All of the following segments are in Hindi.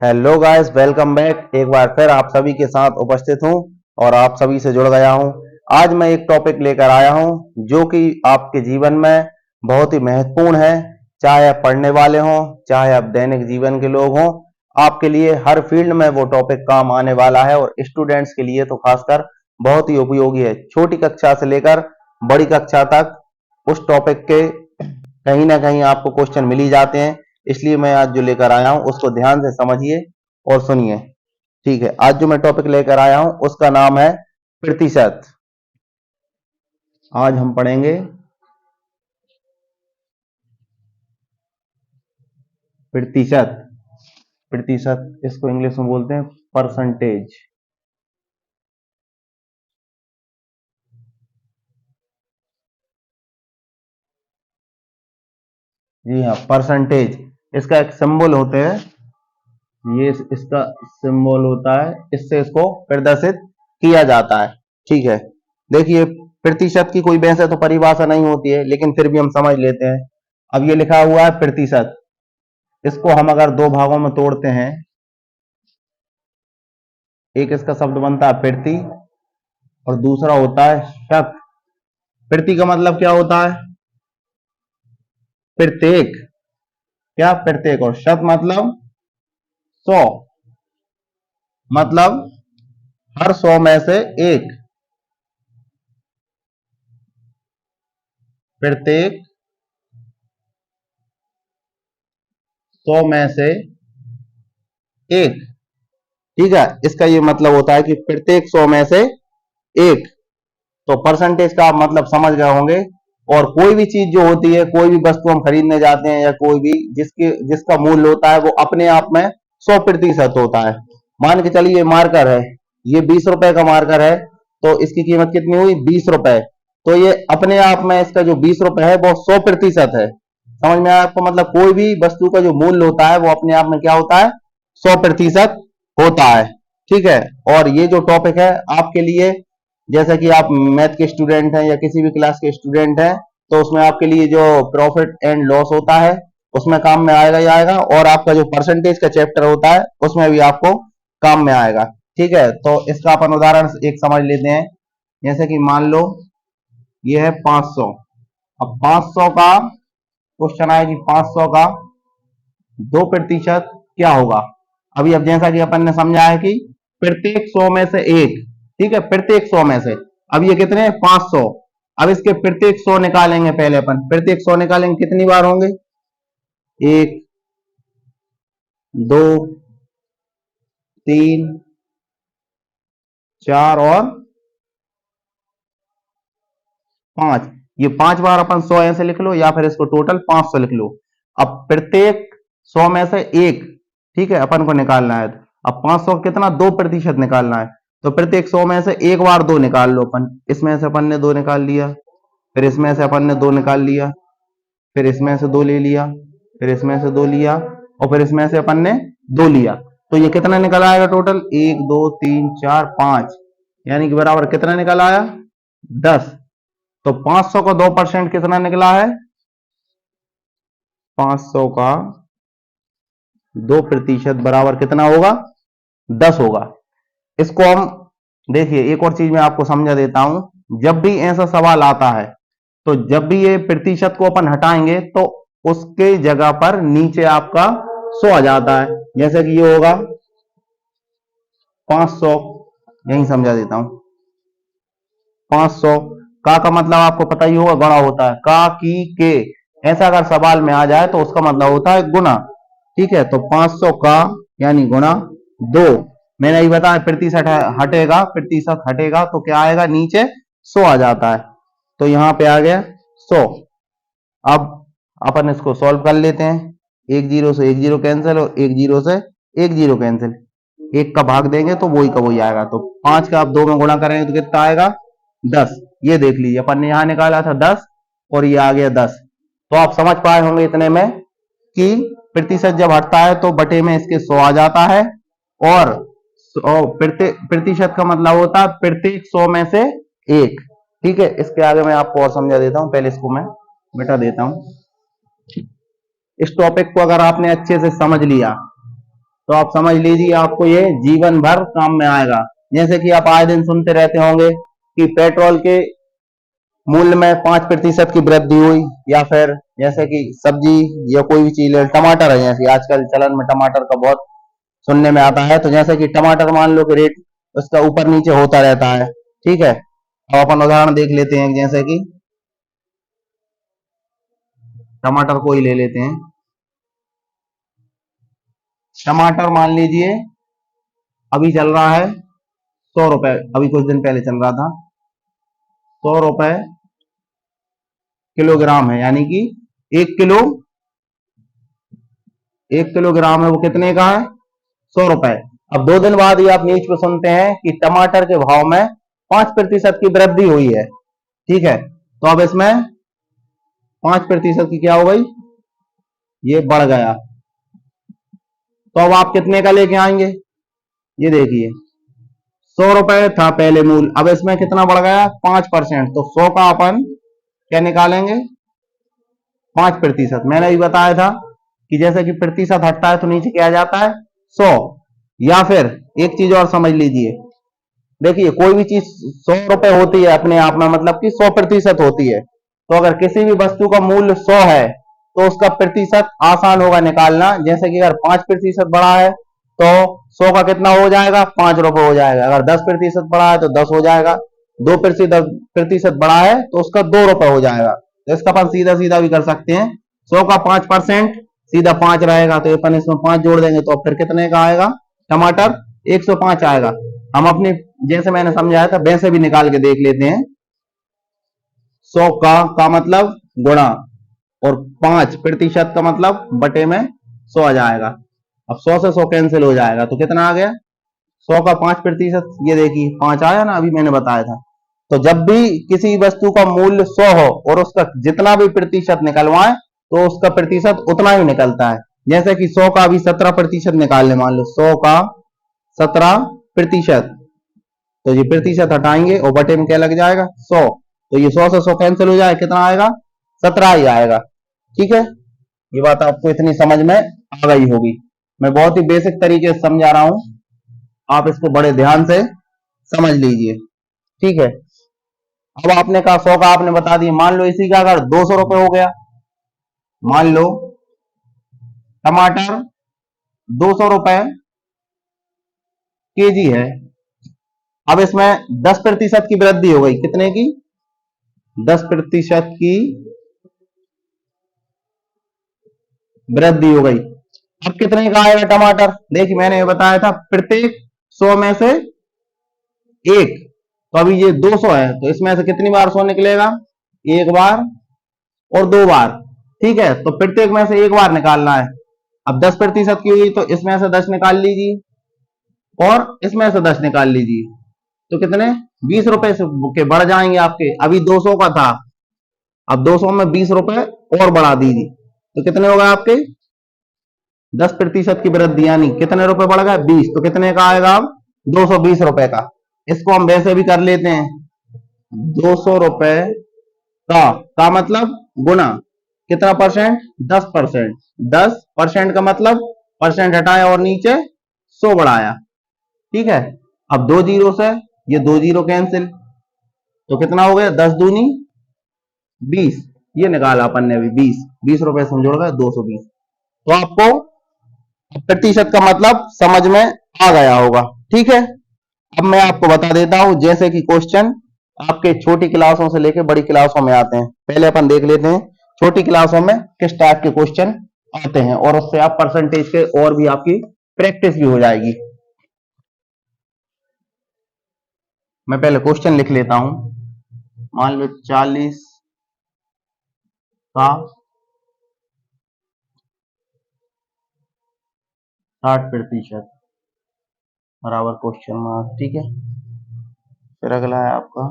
Hello guys, welcome back. एक बार फिर आप सभी के साथ उपस्थित हूं और आप सभी से जुड़ गया हूं। आज मैं एक टॉपिक लेकर आया हूं जो कि आपके जीवन में बहुत ही महत्वपूर्ण है। चाहे आप पढ़ने वाले हों, चाहे आप दैनिक जीवन के लोग हों, आपके लिए हर फील्ड में वो टॉपिक काम आने वाला है और स्टूडेंट्स के लिए तो खासकर बहुत ही उपयोगी है। छोटी कक्षा से लेकर बड़ी कक्षा तक उस टॉपिक के कहीं ना कहीं आपको क्वेश्चन मिल ही जाते हैं। इसलिए मैं आज जो लेकर आया हूं उसको ध्यान से समझिए और सुनिए। ठीक है, आज जो मैं टॉपिक लेकर आया हूं उसका नाम है प्रतिशत। आज हम पढ़ेंगे प्रतिशत। प्रतिशत इसको इंग्लिश में बोलते हैं परसेंटेज। जी हाँ, परसेंटेज। इसका एक सिंबल होते हैं, ये इसका सिंबल होता है, इससे इसको प्रदर्शित किया जाता है। ठीक है, देखिए प्रतिशत की कोई वैसे तो परिभाषा नहीं होती है, लेकिन फिर भी हम समझ लेते हैं। अब ये लिखा हुआ है प्रतिशत, इसको हम अगर दो भागों में तोड़ते हैं, एक इसका शब्द बनता है प्रति और दूसरा होता है शत। प्रति का मतलब क्या होता है? प्रत्येक। क्या? प्रत्येक। और शत मतलब 100, मतलब हर 100 में से एक। प्रत्येक 100 में से एक। ठीक है, इसका ये मतलब होता है कि प्रत्येक 100 में से एक। तो परसेंटेज का आप मतलब समझ गए होंगे। और कोई भी चीज जो होती है, कोई भी वस्तु हम खरीदने जाते हैं या कोई भी जिसका मूल्य होता है वो अपने आप में 100% होता है। मान के चलिए मार्कर है, ये 20 रुपए का मार्कर है, तो इसकी कीमत कितनी हुई? 20 रुपए। तो ये अपने आप में इसका जो 20 रुपए है वो 100% है। समझ में आया आपको? मतलब कोई भी वस्तु का जो मूल्य होता है वो अपने आप में क्या होता है? 100% होता है। ठीक है, और ये जो टॉपिक है आपके लिए, जैसे कि आप मैथ के स्टूडेंट हैं या किसी भी क्लास के स्टूडेंट हैं, तो उसमें आपके लिए जो प्रॉफिट एंड लॉस होता है उसमें काम में आएगा ही आएगा, और आपका जो परसेंटेज का चैप्टर होता है उसमें भी आपको काम में आएगा। ठीक है, तो इसका अपन उदाहरण एक समझ लेते हैं। जैसे कि मान लो ये है 500। अब 500 का क्वेश्चन आया कि 500 का 2% क्या होगा? अभी अब जैसा कि अपन ने समझा है कि प्रत्येक 100 में से एक। ठीक है, प्रत्येक 100 में से। अब ये कितने? 500। अब इसके प्रत्येक 100 निकालेंगे। पहले अपन प्रत्येक 100 निकालेंगे, कितनी बार होंगे? एक, दो, तीन, चार और पांच। ये 5 बार अपन 100 ऐसे लिख लो, या फिर इसको टोटल 500 लिख लो। अब प्रत्येक 100 में से एक, ठीक है, अपन को निकालना है। अब 500 कितना? 2% निकालना है। तो प्रत्येक 100 में से एक बार दो निकाल लो अपन। इसमें से अपन ने दो निकाल लिया, फिर इसमें से अपन ने दो निकाल लिया, फिर इसमें से दो ले लिया, फिर इसमें से दो लिया, और फिर इसमें से अपन ने दो लिया। तो ये कितना निकल आएगा टोटल? 1 2 3 4 5, यानी कि बराबर कितना निकल आया? 10। तो 500 का 2% कितना निकला है? 500 का 2% बराबर कितना होगा? 10 होगा। इसको हम देखिए, एक और चीज मैं आपको समझा देता हूं। जब भी ऐसा सवाल आता है, तो जब भी ये प्रतिशत को अपन हटाएंगे तो उसके जगह पर नीचे आपका 100 आ जाता है। जैसे कि ये होगा 500, यही समझा देता हूं। 500 का मतलब आपको पता ही होगा, गुणा होता है। का की के, ऐसा अगर सवाल में आ जाए तो उसका मतलब होता है गुणा। ठीक है, तो 500 का यानी गुणा 2। मैंने ये बताया प्रतिशत हटेगा, प्रतिशत हटेगा तो क्या आएगा? नीचे 100 आ जाता है। तो यहां पे आ गया 100। अब अपन इसको सॉल्व कर लेते हैं। एक जीरो से एक जीरो कैंसिल, और एक जीरो से एक जीरो कैंसिल। एक का भाग देंगे तो वही का वही आएगा। तो 5 का आप 2 में गुणा करेंगे तो कितना आएगा? 10। ये देख लीजिए, अपन ने यहां निकाला था 10 और ये आ गया 10। तो आप समझ पाए होंगे इतने में कि प्रतिशत जब हटता है तो बटे में इसके 100 आ जाता है। और प्रतिशत का मतलब होता है प्रत्येक 100 में से एक। ठीक है, इसके आगे मैं आपको और समझा देता हूं। पहले इसको मैं मिटा देता हूं। इस टॉपिक को अगर आपने अच्छे से समझ लिया तो आप समझ लीजिए आपको ये जीवन भर काम में आएगा। जैसे कि आप आए दिन सुनते रहते होंगे कि पेट्रोल के मूल्य में 5% की वृद्धि हुई, या फिर जैसे कि सब्जी या कोई भी चीज है, टमाटर है, जैसे आजकल चलन में टमाटर का बहुत सुनने में आता है। तो जैसे कि टमाटर मान लो कि रेट उसका ऊपर नीचे होता रहता है, ठीक है। अब अपन उदाहरण देख लेते हैं, जैसे कि टमाटर को ही ले लेते हैं। टमाटर मान लीजिए अभी चल रहा है 100 रुपए, अभी कुछ दिन पहले चल रहा था 100 रुपए किलोग्राम है, यानी कि 1 किलो, 1 किलोग्राम है वो कितने का है, 100 रुपए। अब 2 दिन बाद ही आप न्यूज पे सुनते हैं कि टमाटर के भाव में 5% की वृद्धि हुई है, ठीक है। तो अब इसमें 5% की क्या हो गई, ये बढ़ गया। तो अब आप कितने का लेके आएंगे, ये देखिए 100 रुपए था पहले मूल, अब इसमें कितना बढ़ गया 5%। तो 100 का अपन क्या निकालेंगे, 5%। मैंने भी बताया था कि जैसे कि प्रतिशत हटता है तो नीचे क्या आ जाता है 100। या फिर एक चीज और समझ लीजिए, देखिए कोई भी चीज 100 रुपए होती है अपने आप में, मतलब कि 100% होती है। तो अगर किसी भी वस्तु का मूल्य 100 है तो उसका प्रतिशत आसान होगा निकालना। जैसे कि अगर 5% बढ़ा है तो 100 का कितना हो जाएगा, 5 रुपए हो जाएगा। अगर 10% बढ़ा है तो 10 हो जाएगा। 2% बढ़ा है तो उसका 2 रुपए हो जाएगा। तो इसका अपन सीधा सीधा भी कर सकते हैं, 100 का 5% सीधा 5 रहेगा, तो अपन इसमें 5 जोड़ देंगे तो फिर कितने का आएगा टमाटर, 105 आएगा। हम अपने जैसे मैंने समझाया था वैसे भी निकाल के देख लेते हैं। 100 का मतलब गुणा, और 5% का मतलब बटे में 100 आ जाएगा। अब 100 से 100 कैंसिल हो जाएगा तो कितना आ गया, 100 का 5%, ये देखिए 5 आया ना, अभी मैंने बताया था। तो जब भी किसी वस्तु का मूल्य 100 हो और उसका जितना भी प्रतिशत निकलवाए तो उसका प्रतिशत उतना ही निकलता है। जैसे कि 100 का अभी 17% निकाल ले, मान लो 100 का 17%, तो ये प्रतिशत हटाएंगे और बटे में क्या लग जाएगा 100। तो ये 100 से 100 कैंसिल हो जाए, कितना आएगा 17 ही आएगा, ठीक है। ये बात आपको इतनी समझ में आ गई होगी। मैं बहुत ही बेसिक तरीके से समझा रहा हूं, आप इसको बड़े ध्यान से समझ लीजिए, ठीक है। अब आपने कहा 100 का आपने बता दिया, मान लो इसी का अगर 200 रुपए हो गया, मान लो टमाटर 200 रुपए केजी है। अब इसमें 10% की वृद्धि हो गई, कितने की, 10% की वृद्धि हो गई। अब कितने का आएगा टमाटर, देखिए मैंने ये बताया था प्रत्येक 100 में से एक। तो अभी ये 200 है तो इसमें से कितनी बार 100 निकलेगा, एक बार और दो बार, ठीक है। तो प्रत्येक में से एक बार निकालना है। अब 10% की हुई तो इसमें से 10 निकाल लीजिए और इसमें से 10 निकाल लीजिए, तो कितने 20 रुपए से के बढ़ जाएंगे आपके। अभी 200 का था, अब 200 में 20 रुपए और बढ़ा दीजिए तो कितने होगा आपके 10% की वृद्धि, यानी कितने रुपए बढ़ गए 20, तो कितने का आएगा अब 220 रुपए का। इसको हम वैसे भी कर लेते हैं, 200 रुपए का मतलब गुना कितना परसेंट, 10%। 10% का मतलब परसेंट हटाया और नीचे 100 बढ़ाया, ठीक है। अब 2 जीरो से ये 2 जीरो कैंसिल, तो कितना हो गया 10 दूनी 20, ये निकाला अपन ने अभी 20 रुपए से जोड़ गए 220। तो आपको प्रतिशत का मतलब समझ में आ गया होगा, ठीक है। अब मैं आपको बता देता हूं, जैसे कि क्वेश्चन आपके छोटी क्लासों से लेकर बड़ी क्लासों में आते हैं। पहले अपन देख लेते हैं छोटी क्लासों में किस टाइप के क्वेश्चन आते हैं, और उससे आप परसेंटेज के और भी आपकी प्रैक्टिस भी हो जाएगी। मैं पहले क्वेश्चन लिख लेता हूं, मान लो 40 का 60% बराबर क्वेश्चन मार्क, ठीक है। फिर अगला है आपका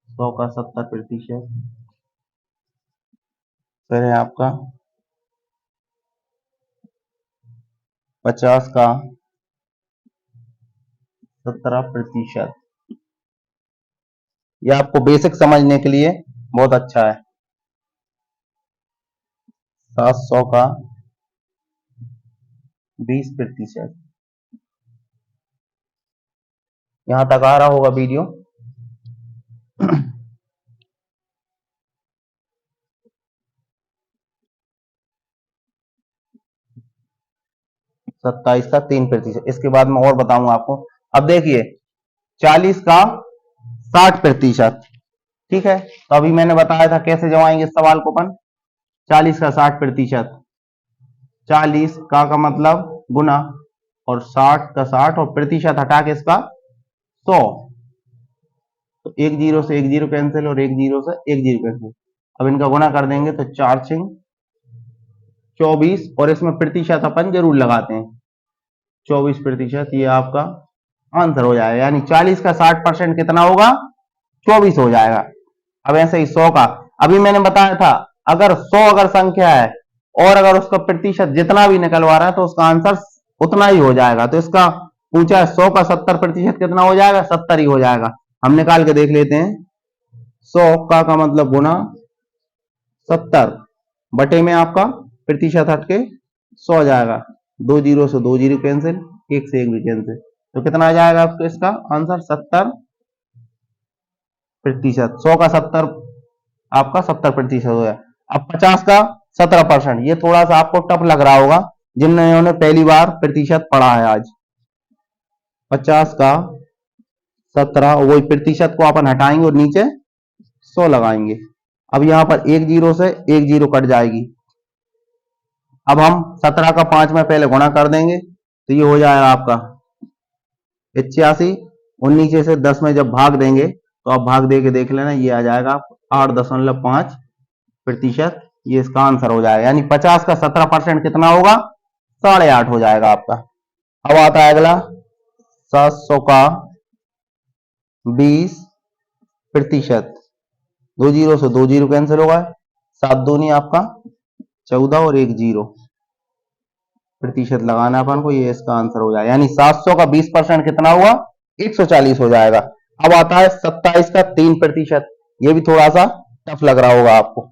100 का 70%, फिर है आपका 50 का 17%। यह आपको बेसिक समझने के लिए बहुत अच्छा है। 700 का 20%। यहां तक आ रहा होगा वीडियो। 27 का 3%। इसके बाद मैं और बताऊंगा आपको। अब देखिए 40 का 60%। ठीक है, तो अभी मैंने बताया था कैसे जमाएंगे इस सवाल को अपन। 40 का 60%, 40 का मतलब गुना, और 60 का 60 और प्रतिशत हटा के इसका 100। तो एक जीरो से एक जीरो कैंसिल और एक जीरो से एक जीरो कैंसिल। अब इनका गुना कर देंगे तो 4 छिंग 24, और इसमें प्रतिशत अपन जरूर लगाते हैं। 24%, ये आपका आंसर हो जाएगा। यानी 40 का 60% कितना होगा? 24 हो जाएगा। अब ऐसे ही 100 का, अभी मैंने बताया था अगर 100 अगर संख्या है और अगर उसका प्रतिशत जितना भी निकलवा रहा है तो उसका आंसर उतना ही हो जाएगा। तो इसका पूछा है 100 का 70% कितना हो जाएगा? 70 ही हो जाएगा। हम निकाल के देख लेते हैं। 100 का मतलब गुना 70 बटे में आपका प्रतिशत हटके 100 जाएगा। 2 जीरो से 2 जीरो कैंसिल, एक से एक भी कैंसिल, तो कितना आ जाएगा आपको इसका आंसर? 70%। 100 का 70 आपका 70% हो गया। अब 50 का 17%, ये थोड़ा सा आपको टफ लग रहा होगा जिन्होंने पहली बार प्रतिशत पढ़ा है आज। 50 का 17, वही प्रतिशत को अपन हटाएंगे और नीचे 100 लगाएंगे। अब यहां पर एक जीरो से एक जीरो कट जाएगी। अब हम 17 का 5 में पहले गुणा कर देंगे तो ये हो जाएगा आपका 81, और नीचे से 10 में जब भाग देंगे तो आप भाग दे के देख लेना, ये आ जाएगा 8.5%। ये इसका आंसर हो जाएगा। यानी 50 का 17% कितना होगा? 8.5 हो जाएगा आपका। अब आता है अगला 700 का 20%। 2 जीरो से 2 जीरो कैंसिल होगा, 7 दूनी आपका 14 और एक जीरो प्रतिशत लगाना अपन को, ये इसका आंसर हो जाएगा। यानी 700 का 20% कितना हुआ? 140 हो जाएगा। अब आता है 27 का 3%। ये भी थोड़ा सा टफ लग रहा होगा आपको।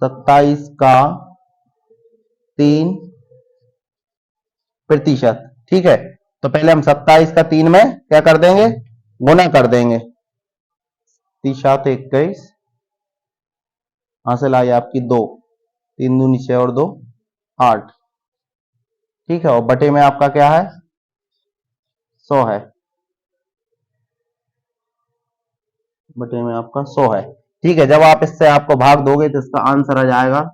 27 का 3%। ठीक है, तो पहले हम 27 का 3 में क्या कर देंगे? गुना कर देंगे। 3 21, हासिल आई आपकी 2, 3 दूनी 6 और 2 8। ठीक है, और बटे में आपका क्या है? 100 है। बटे में आपका 100 है। ठीक है, जब आप इससे आपको भाग दोगे तो इसका आंसर आ जाएगा,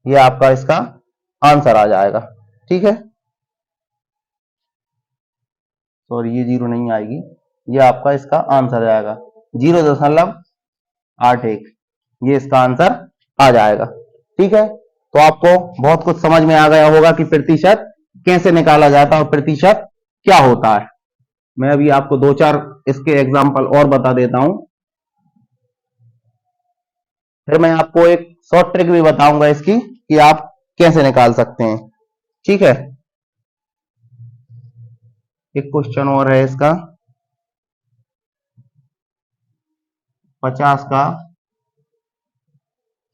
ये आपका इसका आंसर आ जाएगा। ठीक है, सॉरी ये जीरो नहीं आएगी, ये आपका इसका आंसर आएगा 0.81, ये इसका आंसर आ जाएगा। ठीक है, तो आपको बहुत कुछ समझ में आ गया होगा कि प्रतिशत कैसे निकाला जाता है और प्रतिशत क्या होता है। मैं अभी आपको दो चार इसके एग्जाम्पल और बता देता हूं, फिर मैं आपको एक शॉर्ट ट्रिक भी बताऊंगा इसकी कि आप कैसे निकाल सकते हैं। ठीक है, एक क्वेश्चन और है इसका, 50 का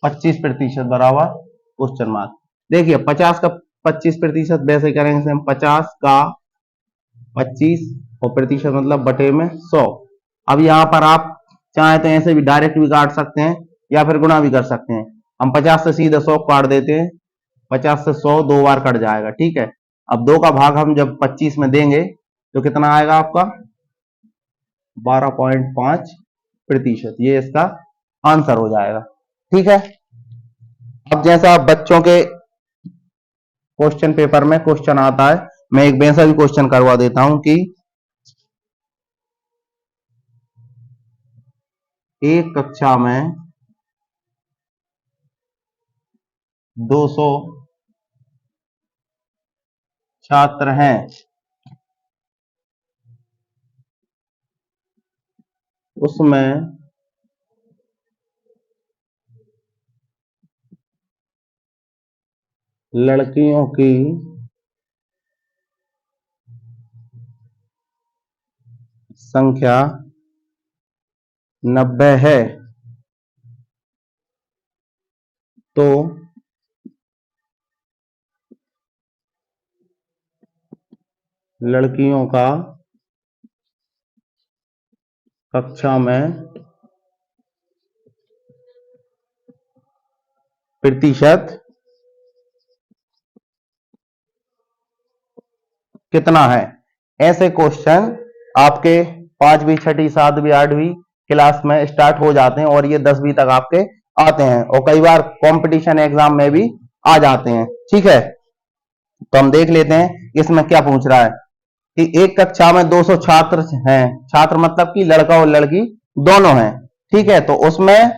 25% बराबर क्वेश्चन मार्क। देखिए 50 का 25% वैसे करेंगे हम, 50 का 25 और प्रतिशत मतलब बटे में 100। अब यहां पर आप चाहे तो ऐसे भी डायरेक्ट भी काट सकते हैं या फिर गुणा भी कर सकते हैं। हम 50 से सीधे 100 काट देते हैं, 50 से 100 दो बार कट जाएगा। ठीक है, अब 2 का भाग हम जब 25 में देंगे तो कितना आएगा आपका? 12.5%, ये इसका आंसर हो जाएगा। ठीक है, अब जैसा बच्चों के क्वेश्चन पेपर में क्वेश्चन आता है, मैं एक वैसा भी क्वेश्चन करवा देता हूं कि एक कक्षा में 200 छात्र हैं, उसमें लड़कियों की संख्या 90 है तो लड़कियों का कक्षा में प्रतिशत कितना है। ऐसे क्वेश्चन आपके 5वीं 6ठी 7वीं 8वीं क्लास में स्टार्ट हो जाते हैं और ये 10वीं तक आपके आते हैं और कई बार कंपटीशन एग्जाम में भी आ जाते हैं। ठीक है, तो हम देख लेते हैं इसमें क्या पूछ रहा है कि एक कक्षा में 200 छात्र हैं, छात्र मतलब कि लड़का और लड़की दोनों हैं। ठीक है, तो उसमें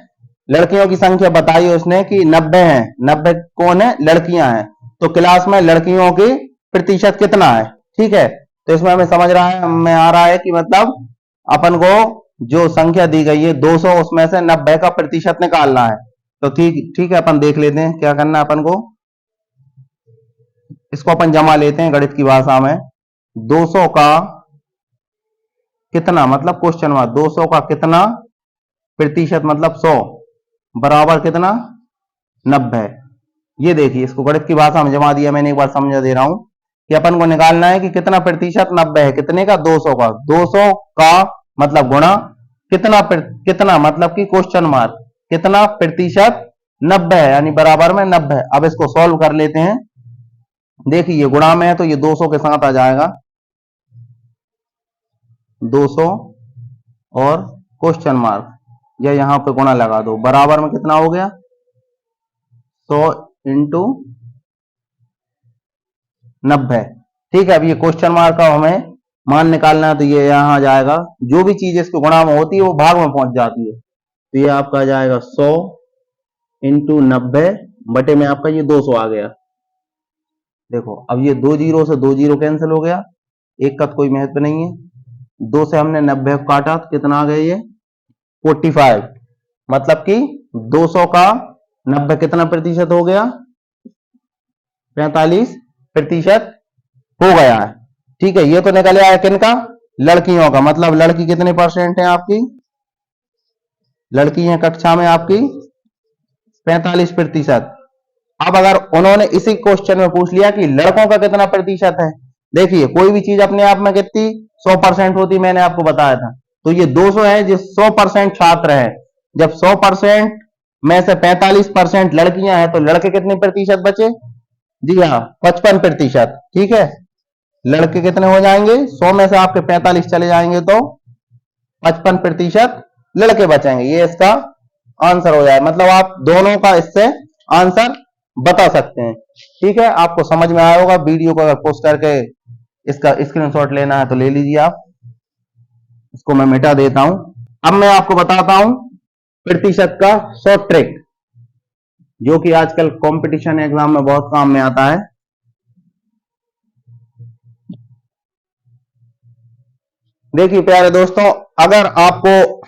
लड़कियों की संख्या बताई उसने कि 90 है। 90 कौन है? लड़कियां हैं। तो क्लास में लड़कियों की प्रतिशत कितना है? ठीक है, तो इसमें हमें समझ रहा है, हमें आ रहा है कि मतलब अपन को जो संख्या दी गई है 200, उसमें से 90 का प्रतिशत निकालना है। तो ठीक ठीक है, अपन देख लेते हैं क्या करना है अपन को। इसको अपन जमा लेते हैं गणित की भाषा में। 200 का कितना मतलब क्वेश्चन मार्क, 200 का कितना प्रतिशत मतलब 100 बराबर कितना? 90। ये देखिए, इसको गणित की भाषा में जमा दिया मैंने, एक बार समझा दे रहा हूं कि अपन को निकालना है कि कितना प्रतिशत 90 है। कितने का? 200 का। 200 का मतलब गुणा कितना मतलब कि क्वेश्चन मार्क कितना प्रतिशत 90 है, यानी बराबर में 90। अब इसको सॉल्व कर लेते हैं। देखिए ये गुणा में है तो ये 200 के साथ आ जाएगा 200 और क्वेश्चन मार्क, या यहां पे गुणा लगा दो, बराबर में कितना हो गया? 100 इंटू 90। ठीक है, अब ये क्वेश्चन मार्क का हमें मान निकालना है तो ये यहां आ जाएगा। जो भी चीज इसके गुणा में होती है वो भाग में पहुंच जाती है, तो ये आपका आ जाएगा 100 इंटू 90 बटे में आपका ये 200 आ गया। देखो अब ये 2 जीरो से 2 जीरो कैंसिल हो गया, एक का तो कोई महत्व नहीं है। 2 से हमने 90 को काटा तो कितना आ गया? ये 45। मतलब कि 200 का 90 कितना प्रतिशत हो गया? 45% हो गया है। ठीक है, ये तो निकल आया किनका? लड़कियों का। मतलब लड़की कितने परसेंट है आपकी? लड़की है कक्षा में आपकी 45%। अब अगर उन्होंने इसी क्वेश्चन में पूछ लिया कि लड़कों का कितना प्रतिशत है, देखिए कोई भी चीज अपने आप में कितनी 100% होती, मैंने आपको बताया था। तो ये 200 है जो 100% छात्र है। जब 100% में से 45% लड़कियां हैं तो लड़के कितने प्रतिशत बचे? जी हाँ, 55%। ठीक है, लड़के कितने हो जाएंगे? 100 में से आपके 45 चले जाएंगे तो 55% लड़के बचेंगे। ये इसका आंसर हो जाए। मतलब आप दोनों का इससे आंसर बता सकते हैं। ठीक है, आपको समझ में आया होगा। वीडियो को अगर पोस्ट करके इसका स्क्रीनशॉट लेना है तो ले लीजिए आप। इसको मैं मिटा देता हूं। अब मैं आपको बताता हूं प्रतिशत का शॉर्ट ट्रिक, जो कि आजकल कंपटीशन एग्जाम में बहुत काम में आता है। देखिए प्यारे दोस्तों, अगर आपको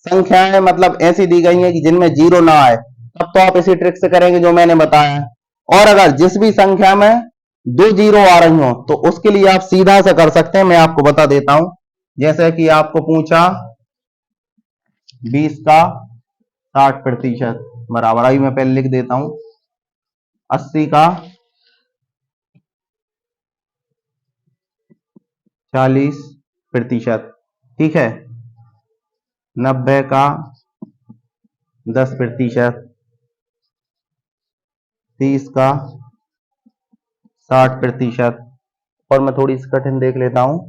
संख्याएं मतलब ऐसी दी गई हैं कि जिनमें जीरो ना आए, तब तो आप इसी ट्रिक से करेंगे जो मैंने बताया है। और अगर जिस भी संख्या में 2 जीरो आ रही हो तो उसके लिए आप सीधा से कर सकते हैं। मैं आपको बता देता हूं। जैसे कि आपको पूछा 20 का 60% बराबर, आई मैं पहले लिख देता हूं 80 का 40%। ठीक है, 90 का 10%, 30 का 60%, और मैं थोड़ी सी कठिन देख लेता हूं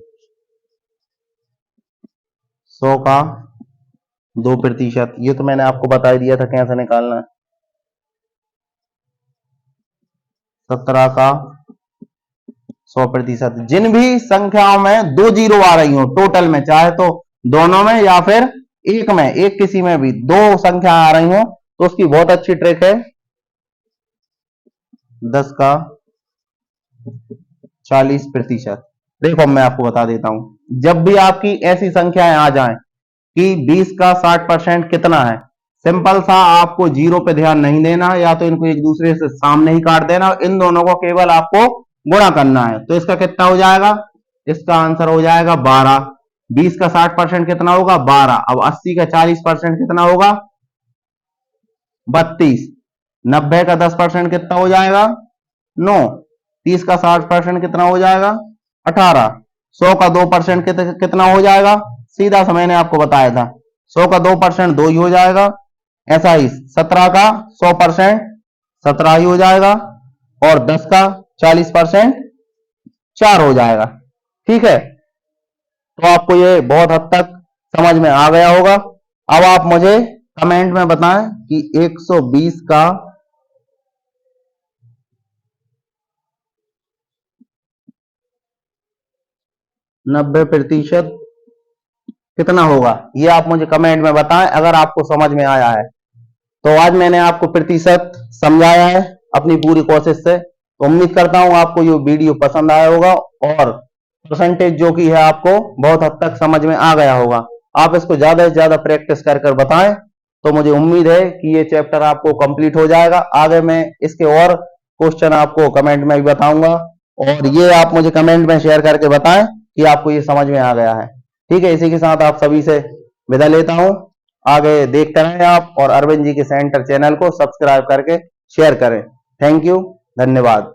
100 का 2%। ये तो मैंने आपको बता दिया था कैसे निकालना है। 17 का 100%। जिन भी संख्याओं में 2 जीरो आ रही हो टोटल में, चाहे तो दोनों में या फिर एक में, एक किसी में भी 2 संख्या आ रही हो, तो उसकी बहुत अच्छी ट्रिक है 10 का 40%। देखो मैं आपको बता देता हूं, जब भी आपकी ऐसी संख्याएं आ जाएं कि 20 का 60% कितना है, सिंपल सा आपको जीरो पे ध्यान नहीं देना, या तो इनको एक दूसरे से सामने ही काट देना, इन दोनों को केवल आपको गुणा करना है। तो इसका कितना हो जाएगा? इसका आंसर हो जाएगा 12। 20 का 60% कितना होगा 12। अब 80 का 40% कितना होगा 32। 90 का 10% कितना हो जाएगा 9। 30 का 60% कितना हो जाएगा 18। 100 का 2% कितना हो जाएगा, सीधा सा मैंने आपको बताया था 100 का 2% 2 ही हो जाएगा। ऐसा ही 17 का 100% 17 ही हो जाएगा, और 10 का 40% 4 हो जाएगा। ठीक है, तो आपको ये बहुत हद तक समझ में आ गया होगा। अब आप मुझे कमेंट में बताएं कि 120 का 90% कितना होगा, ये आप मुझे कमेंट में बताएं अगर आपको समझ में आया है। तो आज मैंने आपको प्रतिशत समझाया है अपनी पूरी कोशिश से। तो उम्मीद करता हूं आपको ये वीडियो पसंद आया होगा और परसेंटेज जो की है आपको बहुत हद तक समझ में आ गया होगा। आप इसको ज्यादा से ज्यादा प्रैक्टिस कर कर बताएं, तो मुझे उम्मीद है कि ये चैप्टर आपको कंप्लीट हो जाएगा। आगे मैं इसके और क्वेश्चन आपको कमेंट में भी बताऊंगा, और ये आप मुझे कमेंट में शेयर करके बताएं कि आपको ये समझ में आ गया है। ठीक है, इसी के साथ आप सभी से विदा लेता हूं। आगे देखते रहें आप, और अरविंद जी के सेंटर चैनल को सब्सक्राइब करके शेयर करें। थैंक यू, धन्यवाद।